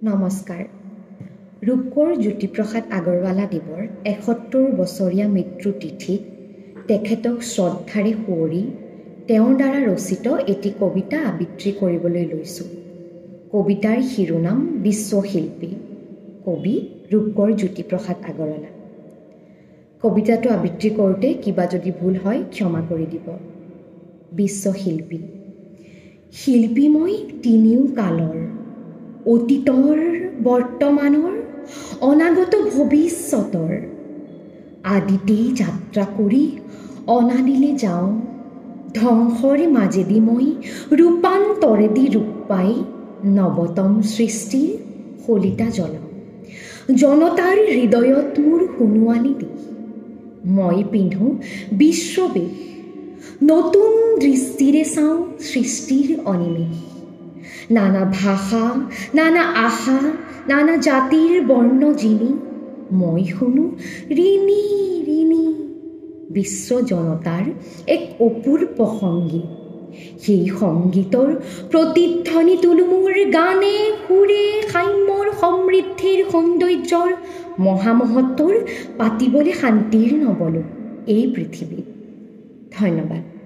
নমস্কাৰ। ৰূপকোঁৱৰ জ্যোতিপ্ৰসাদ আগৰৱালাদেৱৰ ৭১ বছৰীয়া মৃত্যু তিথিত তেখেতক শ্ৰদ্ধাৰে সুঁৱৰি তেওঁৰ দ্বাৰা ৰচিত এটি কবিতা আবৃত্তি কৰিবলৈ লৈছোঁ। কবিতাৰ শিৰোনাম বিশ্বশিল্পী, কবি ৰূপকোঁৱৰ জ্যোতিপ্ৰসাদ আগৰৱালা। কবিতাটো আবৃত্তি কৰোঁতে কিবা যদি ভুল হয় ক্ষমা কৰি দিব। বিশ্বশিল্পী। শিল্পী মই তিনিও কালৰ, অতীতৰ, বৰ্তমানৰ, অনাগত ভৱিষ্যতৰ। আদিতেই যাত্ৰা কৰি অনাদিলে যাওঁ, ধ্বংসৰ মাজেদি মই ৰূপান্তৰেদি ৰূপ পাই নৱতম সৃষ্টিৰ শলিতা জ্বলাওঁ। জনতাৰ হৃদয়ত মোৰ সোণোৱালী দেশ, মই পিন্ধো বিশ্ববেশ, নতুন দৃষ্টিৰে চাওঁ সৃষ্টিৰ অনিমেষ। নানা ভাষা, নানা আশা, নানা জাতিৰ বৰ্ণ জিনি মই শুনো ৰিণি ৰিণি বিশ্ব জনতাৰ এক অপূৰ্ব সংগীত। সেই সংগীতৰ প্ৰতিধ্বনি তোলো মোৰ গানে সুৰে, সাম্যৰ সমৃদ্ধিৰ সৌন্দৰ্যৰ মহামহত্বৰ পাতিবলৈ শান্তিৰ নবলো এই পৃথিৱীত। ধন্যবাদ।